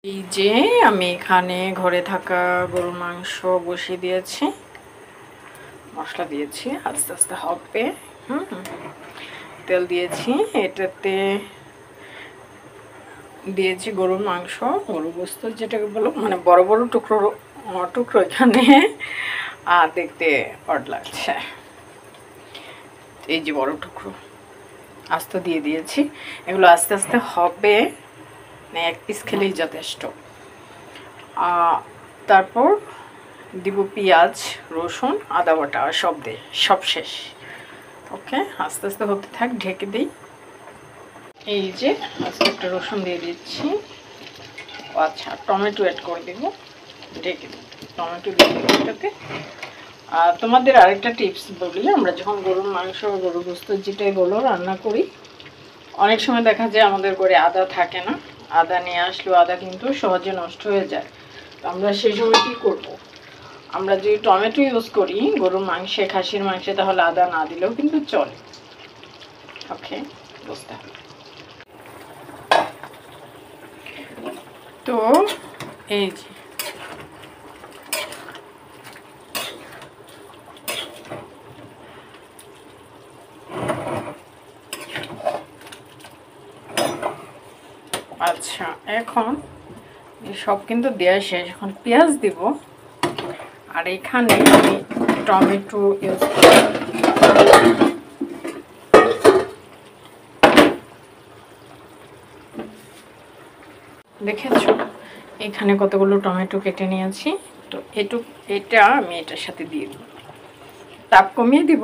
এই যে আমি এখানে ঘরে থাকা গরুর মাংস বসিয়ে দিয়েছি, মশলা দিয়েছি, আস্তে আস্তে হবে। তেল দিয়েছি, এটাতে দিয়েছি গরুর মাংস, গরু গোস্ত যেটাকে বলো, মানে বড় বড় টুকরো টুকরো এখানে দেখতে অড লাগছে। এই যে বড় টুকরো আস্ত দিয়ে দিয়েছি, এগুলো আস্তে আস্তে হবে, মানে এক পিস খেলেই যথেষ্ট। তারপর দিব পেঁয়াজ, রসুন, আদা বাটা, সব শেষ। ওকে, আস্তে আস্তে হতে থাক, ঢেকে দিই। এই যে আস্তে একটা রসুন দিয়ে দিচ্ছি। আচ্ছা, টমেটো অ্যাড করে দেব, ঢেকে দিই। টমেটো দিয়ে দেবো এটাতে। আর তোমাদের আরেকটা টিপস বলি, আমরা যখন গরুর মাংস, গরু গোস্ত যেটাই বলো রান্না করি, অনেক সময় দেখা যায় আমাদের ঘরে আদা থাকে না। আদা নিয়ে আসলেও আদা কিন্তু সহজে নষ্ট হয়ে যায়। তো আমরা সেই সময় কী করবো, আমরা যদি টমেটো ইউজ করি গরুর মাংসে, খাসির মাংসে, তাহলে আদা না দিলেও কিন্তু চলে। ওকে, বুঝতে হবে। তো এই যে আচ্ছা, এখন সব কিন্তু দেওয়া শেষ, এখন পেঁয়াজ দিব। আর এখানে আমি টমেটো ইউজ করি। দেখেছো এখানে কতগুলো টমেটো কেটে নিয়েছি। তো এটা আমি এটার সাথে দিয়ে দেব। তাপ কমিয়ে দিব।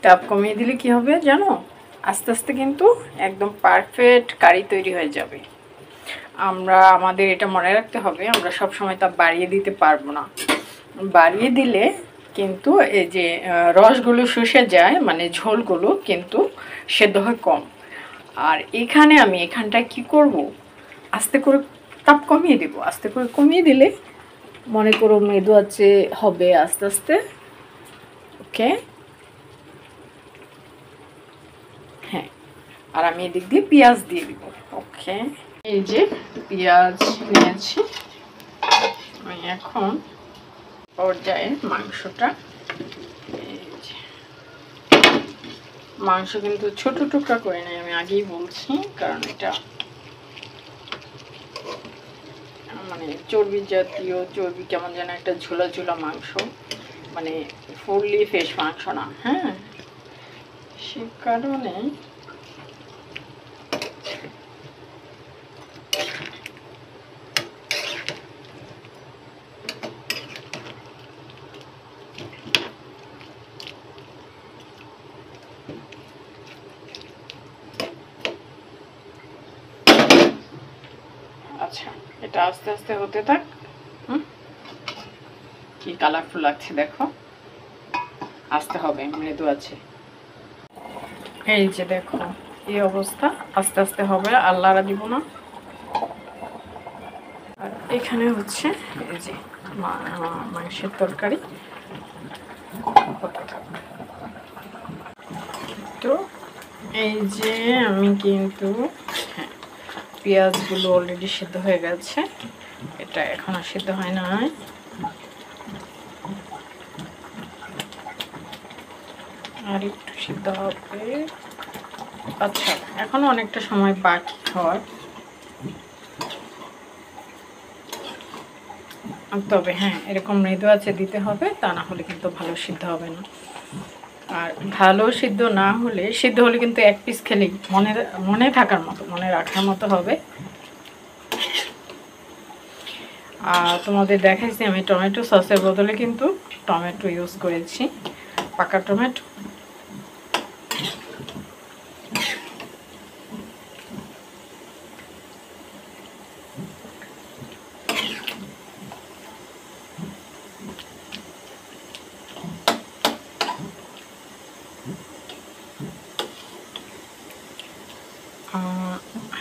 তাপ কমিয়ে দিলে কি হবে জানো, আস্তে আস্তে কিন্তু একদম পারফেক্ট কারি তৈরি হয়ে যাবে। আমাদের এটা মনে রাখতে হবে, আমরা সব সময় তাপ বাড়িয়ে দিতে পারবো না। বাড়িয়ে দিলে কিন্তু এই যে রসগুলো শুষে যায়, মানে ঝোলগুলো কিন্তু সেদ্ধ হয় কম। আর এখানটায় কি করব, আস্তে করে তাপ কমিয়ে দেব। আস্তে করে কমিয়ে দিলে মনে করো মৃদু আছে হবে আস্তে আস্তে। ওকে, হ্যাঁ। আর আমি এদিক দিয়ে পেঁয়াজ দিয়ে দিব। ওকে, এই যে পেঁয়াজ নিয়েছি আমি। এখন পর্যায়ে মাংসটা, এই যে মাংস কিন্তু ছোট টুকরা করে নাই, আমি আগেই বলছি, কারণ এটা মানে চর্বি জাতীয়, চর্বি কেমন যেন একটা ঝোলা ঝোলা মাংস, মানে ফুললি ফ্রেশ মাংস না। হ্যাঁ, সে কারণে আচ্ছা, এটা আস্তে আস্তে হতে থাক। কি কালারফুল লাগছে দেখো, আস্তে হবে, মৃদু আছে। এই যে দেখো এই অবস্থা, আস্তে আস্তে হবে, আল্লাহরা দিব না। আর এখানে হচ্ছে এই যে মাংসের তরকারি হতে থাকবে। তো এই যে আমি কিন্তু, হ্যাঁ, পেঁয়াজগুলো অলরেডি সিদ্ধ হয়ে গেছে, এটা এখনো সিদ্ধ হয় নাই। আর একটু সিদ্ধ হবে। আচ্ছা, এখনো অনেকটা সময় বাকি হয়, তবে হ্যাঁ এরকম মৃদু আছে দিতে হবে, তা না হলে কিন্তু ভালো সিদ্ধ হবে না। আর ভালো সিদ্ধ না হলে, সিদ্ধ হলে কিন্তু এক পিস খেলেই মনে থাকার মতো, মনে রাখার মতো হবে। আর তোমাদের দেখাইছি আমি টমেটো সসের বদলে কিন্তু টমেটো ইউজ করেছি, পাকা টমেটো।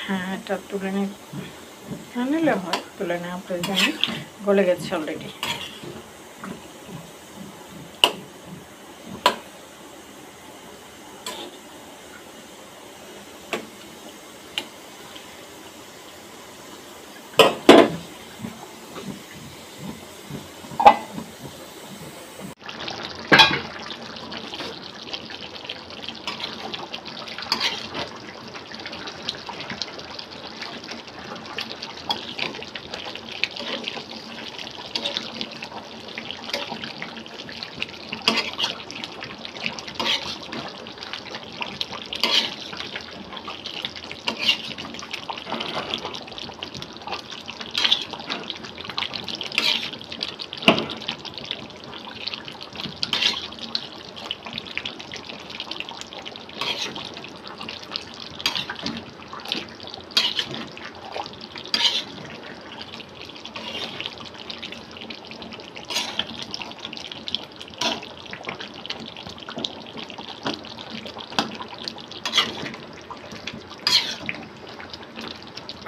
হ্যাঁ, এটা তুলে নিলে হয়, তুলে নেওয়া প্রয়োজন, গলে গেছে অলরেডি।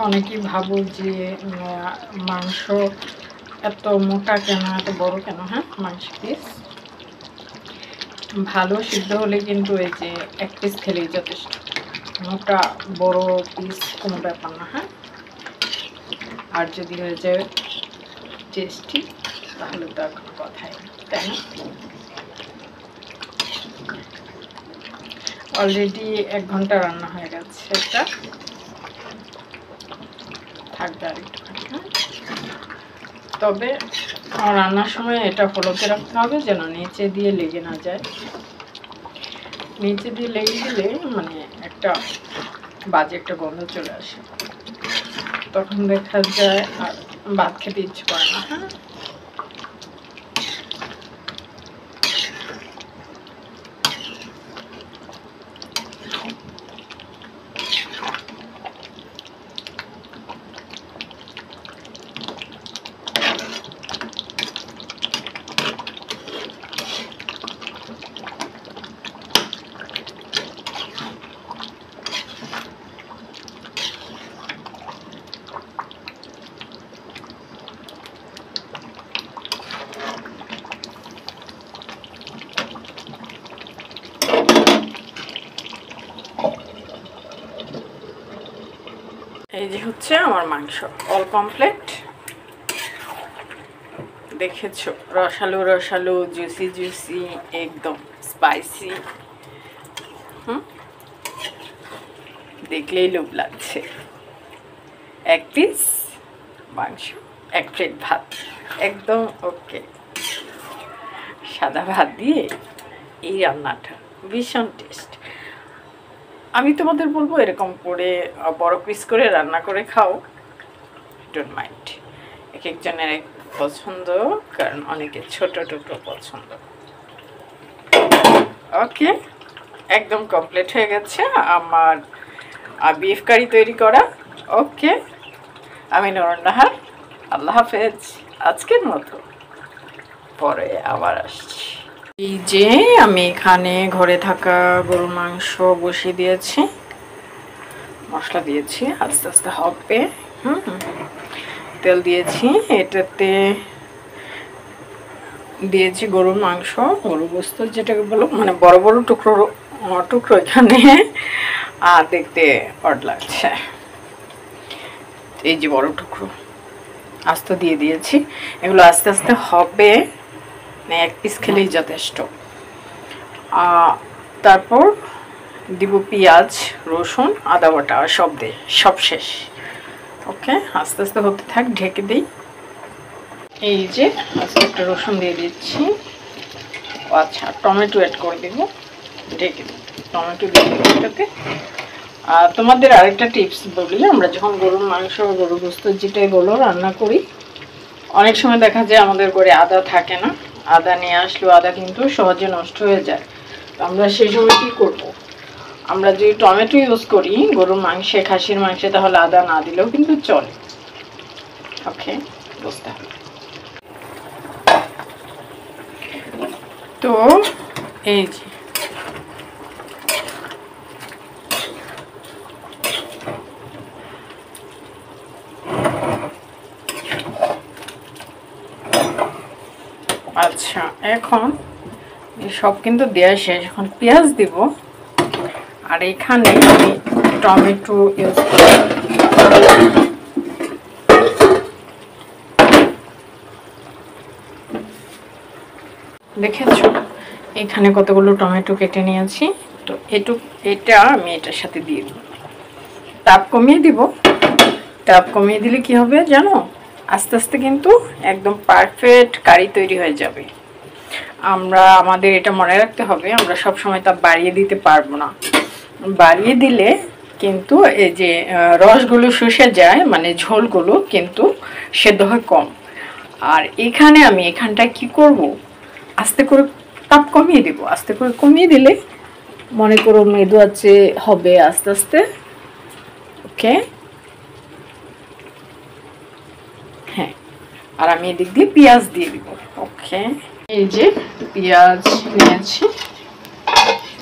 অনেকেই ভাবো যে মাংস এত মোটা কেন, এত বড় কেন। হ্যাঁ, মাংস পিস ভালো সিদ্ধ হলে কিন্তু এই যে এক পিস খেলেই যথেষ্ট। মোটা বড় পিস কোনো ব্যাপার না। হ্যাঁ, আর যদি হয়ে যায় টেস্টি তাহলে তো আর কোনো কথাই না, তাই না? অলরেডি 1 ঘন্টা রান্না হয়ে গেছে, এটা থাকবে আর একটুখানি। হ্যাঁ, তবে রান্নার সময় এটা ফলোতে রাখতে হবে যেন নিচে দিয়ে লেগে না যায়। নিচে দিয়ে লেগে গেলে মানে একটা বাজে একটা গন্ধ চলে আসে, তখন দেখা যায় আর ভাত খেতে ইচ্ছে করে না। হ্যাঁ, এই যে হচ্ছে আমার মাংস অল কমপ্লিট। দেখেছো, রসালো রসালো, জুসি জুসি, একদম স্পাইসি। দেখলেই লোভ লাগছে। 1 পিস মাংস, 1 প্লেট ভাত, একদম ওকে। সাদা ভাত দিয়ে এই রান্নাটা ভীষণ টেস্ট। আমি তোমাদের বলবো এরকম করে বড় পিস করে রান্না করে খাও, ডোন্ট মাইন্ড। এক একজনের এক পছন্দ, কারণ অনেকে ছোট টুকরো পছন্দ। ওকে, একদম কমপ্লিট হয়ে গেছে আমার বিফ কারি তৈরি করা। ওকে, আমি নুরুন নাহার, আল্লাহ হাফেজ আজকের মতো, পরে আবার আসছি। এই যে আমি এখানে ঘরে থাকা গরুর মাংস বসিয়ে দিয়েছি, মশলা দিয়েছি, আস্তে আস্তে হবে। তেল দিয়েছি, এটাতে দিয়েছি গরুর মাংস, গরু গোস্ত যেটাকে বলো, মানে বড় বড় টুকরো টুকরো এখানে, আর দেখতে অড লাগছে। এই যে বড় টুকরো আস্ত দিয়ে দিয়েছি, এগুলো আস্তে আস্তে হবে, 1 পিস খেলেই যথেষ্ট। তারপর দিব পেঁয়াজ, রসুন, আদা বাটা, সব শেষ। ওকে, আস্তে আস্তে হতে থাক, ঢেকে দিই। এই যে আজকে একটা রসুন দিয়ে দিচ্ছি। আচ্ছা, টমেটো অ্যাড করে দেব, ঢেকে দিই। টমেটো দিয়ে দেবো এটাতে। তোমাদের আরেকটা টিপস বলি, আমরা যখন গরুর মাংস, গরু গোস্ত যেটাই বলো রান্না করি, অনেক সময় দেখা যায় আমাদের ঘরে আদা থাকে না। আদা নিয়ে আসলেও আদা কিন্তু সহজে নষ্ট হয়ে যায়। তো আমরা সেই সময় কী করবো, আমরা যদি টমেটো ইউজ করি গরুর মাংসে, খাসির মাংসে, তাহলে আদা না দিলেও কিন্তু চলে। ওকে, বুঝতে হবে। তো এই যে আচ্ছা, এখন সব কিন্তু দেওয়া শেষ, এখন পেঁয়াজ দিব। আর এখানে আমি টমেটো ইউজ করি। দেখেছো এখানে কতগুলো টমেটো কেটে নিয়েছি। তো এটা আমি এটার সাথে দিয়ে দিব, তাপ কমিয়ে দিব। তাপ কমিয়ে দিলে কি হবে জানো, আস্তে আস্তে কিন্তু একদম পারফেক্ট কারি তৈরি হয়ে যাবে। আমাদের এটা মনে রাখতে হবে, আমরা সব সময় তাপ বাড়িয়ে দিতে পারবো না। বাড়িয়ে দিলে কিন্তু এই যে রসগুলো শুষে যায়, মানে ঝোলগুলো কিন্তু সেদ্ধ হয় কম। আর আমি এখানটায় কি করব, আস্তে করে তাপ কমিয়ে দেব। আস্তে করে কমিয়ে দিলে মনে করো মেদু আছে হবে আস্তে আস্তে। ওকে, হ্যাঁ, আর আমি এদিক দিয়ে পেঁয়াজ দিয়ে দিব। ওকে, এই যে পেঁয়াজ নিয়েছি,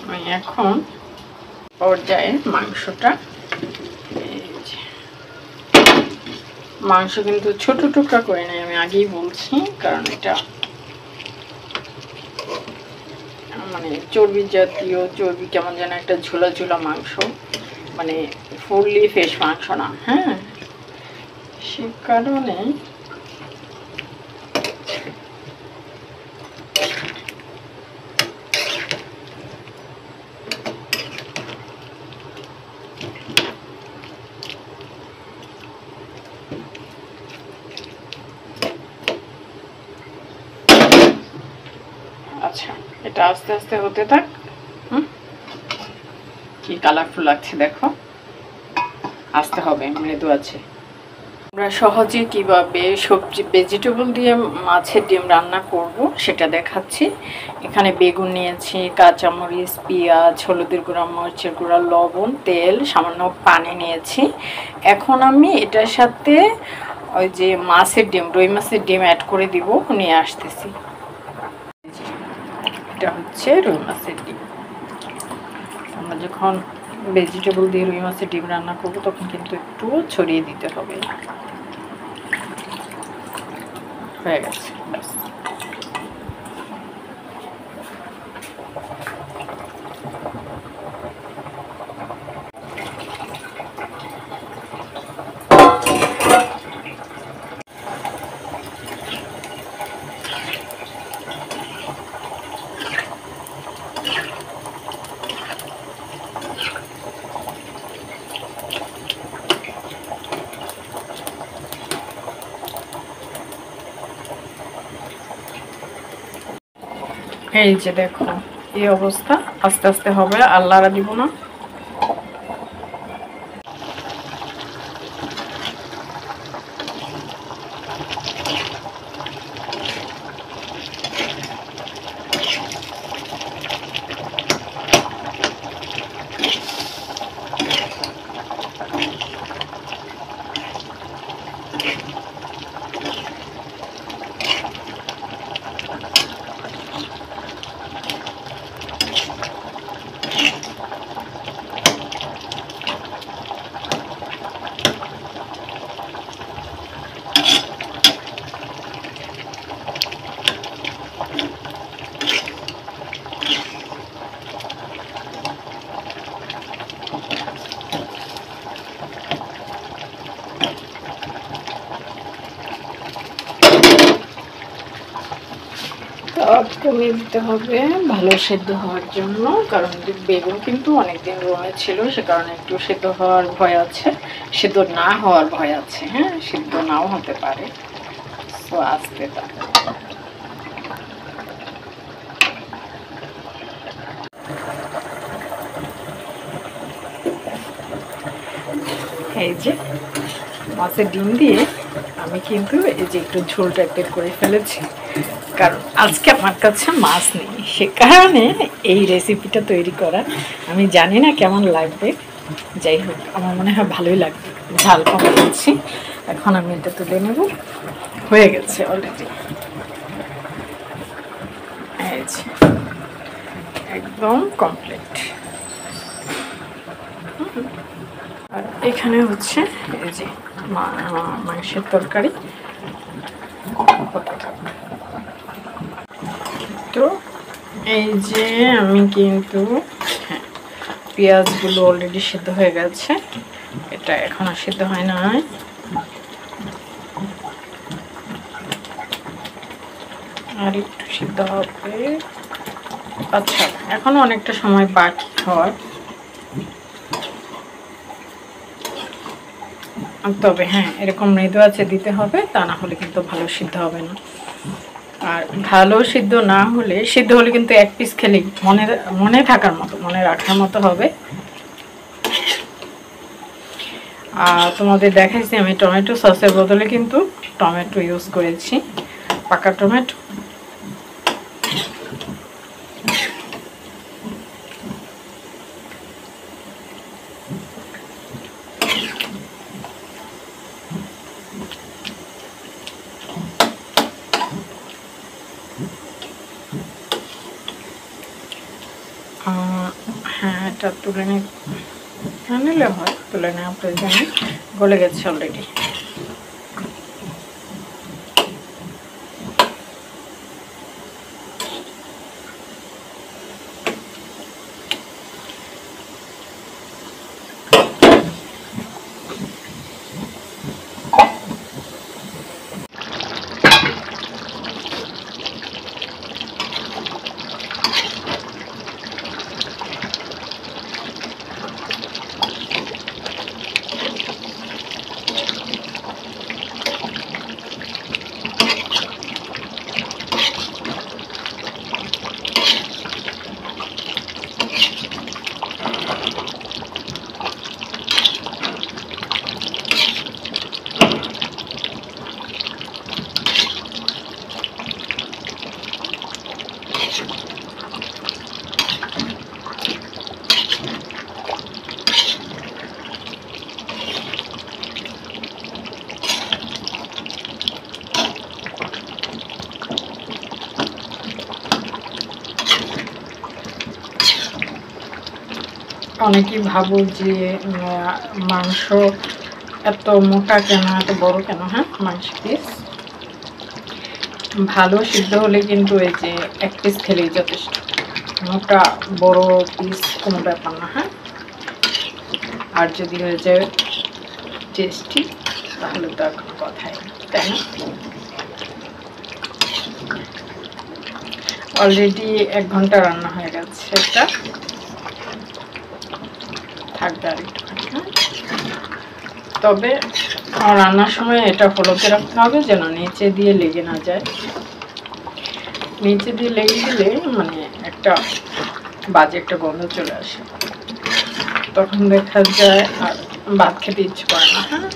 আমি এখন পর্যায়ে মাংসটা এই যে মাংস কিন্তু ছোট টুকরা করে নাই, আমি আগেই বলছি, কারণ এটা মানে চর্বি জাতীয়, চর্বি কেমন যেন একটা ঝোলা ঝোলা মাংস, মানে ফুললি ফ্রেশ মাংস না। হ্যাঁ, সে কারণে আচ্ছা, এটা আস্তে আস্তে হতে থাক। কি কালারফুল লাগছে দেখো, আসতে হবে, মৃদু আছে। আমরা সহজে কিভাবে সবজি ভেজিটেবল দিয়ে মাছের ডিম রান্না করব সেটা দেখাচ্ছি। এখানে বেগুন নিয়েছি, কাঁচামরিচ, পেঁয়াজ, হলুদের গুঁড়া, মরিচের গুঁড়া, লবণ, তেল, সামান্য পানি নিয়েছি। এখন আমি এটার সাথে ওই যে মাছের ডিম, রুই মাছের ডিম অ্যাড করে দিব, নিয়ে আসতেছি। এটা হচ্ছে রুই মাছের ডিম। আমরা যখন ভেজিটেবল দিয়ে রুই মাছের ডিম রান্না করবো তখন কিন্তু একটু ছড়িয়ে দিতে হবে। হয়ে গেছে। এই যে দেখো এই অবস্থা, আস্তে আস্তে হবে, আর লাড়া দিব না। কমিয়ে দিতে হবে ভালো সেদ্ধ হওয়ার জন্য, কারণ বেগুন কিন্তু অনেকদিন রোমে ছিল, সে কারণে একটু সেদ্ধ হওয়ার ভয় আছে, সেদ্ধ না হওয়ার ভয় আছে। হ্যাঁ, সিদ্ধ নাও হতে পারে, তো আস্তে থাকে। এই যে মাছের ডিম দিয়ে আমি কিন্তু এই যে একটু ঝোল টাইপের করে ফেলেছি, কারণ আজকে আমার কাছে মাছ নেই, সে কারণে এই রেসিপিটা তৈরি করা। আমি জানি না কেমন লাগবে, যাই হোক আমার মনে হয় ভালোই লাগবে। ঝাল কম দিচ্ছি। এখন আমি এটা তুলে নেব, হয়ে গেছে অলরেডি। এই যে একদম কমপ্লিট। আর এখানে হচ্ছে এই যে মাংসের তরকারি। তো এই যে আমি কিন্তু হ্যাঁ, পেঁয়াজগুলো অলরেডি সিদ্ধ হয়ে গেছে, এটা এখনো সিদ্ধ হয় নাই। আর একটু সিদ্ধ হবে। আচ্ছা, এখনো অনেকটা সময় বাকি হয়, তবে হ্যাঁ এরকম মৃদু আছে দিতে হবে, তা না হলে কিন্তু ভালো সিদ্ধ হবে না। আর ভালো সিদ্ধ না হলে, সিদ্ধ হলে কিন্তু এক পিস খেলেই মনে থাকার মতো, মনে রাখার মতো হবে। আর তোমাদের দেখাইছি আমি টমেটো সসের বদলে কিন্তু টমেটো ইউজ করেছি, পাকা টমেটো। হ্যাঁ, এটা তুলে নিলে হয়, তুলে নেওয়া প্রয়োজনে গলে গেছে অলরেডি। অনেকেই ভাবো যে মাংস এত মোটা কেন, এত বড় কেন। হ্যাঁ, মাংস পিস ভালো সিদ্ধ হলে কিন্তু এই যে এক পিস খেলেই যথেষ্ট। মোটা বড় পিস কোনো ব্যাপার না। হ্যাঁ, আর যদি হয়ে যায় টেস্টি তাহলে তো আর কোনো কথাই না, তাই না? অলরেডি 1 ঘন্টা রান্না হয়ে গেছে। এটা থাকবে আর একটুখানি। হ্যাঁ, তবে রান্নার সময় এটা ফলোতে রাখতে হবে যেন নিচে দিয়ে লেগে না যায়। নিচে দিয়ে লেগে গেলে মানে একটা বাজে একটা গন্ধ চলে আসে, তখন দেখা যায় আর ভাত খেতে ইচ্ছে করে না। হ্যাঁ,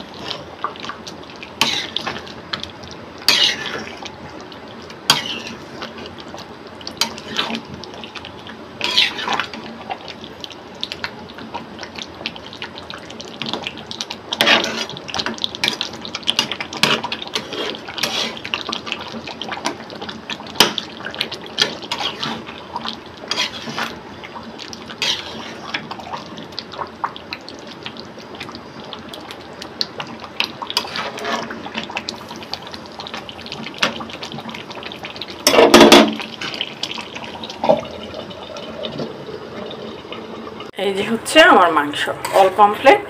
এই যে হচ্ছে আমার মাংস অল কমপ্লিট।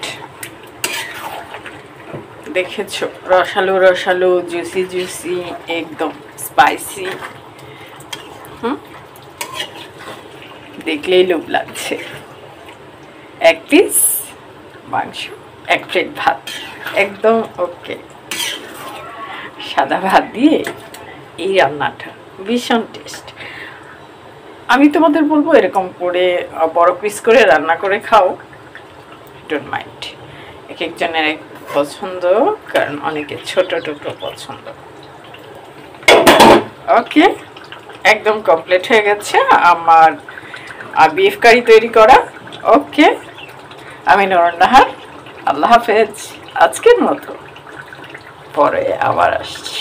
দেখেছো, রসালো রসালো, জুসি জুসি, একদম স্পাইসি। দেখলেই লোভ লাগছে। 1 পিস মাংস, 1 প্লেট ভাত, একদম ওকে। সাদা ভাত দিয়ে এই রান্নাটা ভীষণ টেস্ট। আমি তোমাদের বলবো এরকম করে বড় পিস করে রান্না করে খাও, ডোন্ট মাইন্ড। এক একজনের এক পছন্দ, কারণ অনেকে ছোট টুকরো পছন্দ। ওকে, একদম কমপ্লিট হয়ে গেছে আমার বিফ কারি তৈরি করা। ওকে, আমি নুরুন নাহার, আল্লাহ হাফেজ আজকের মতো, পরে আবার আসছি।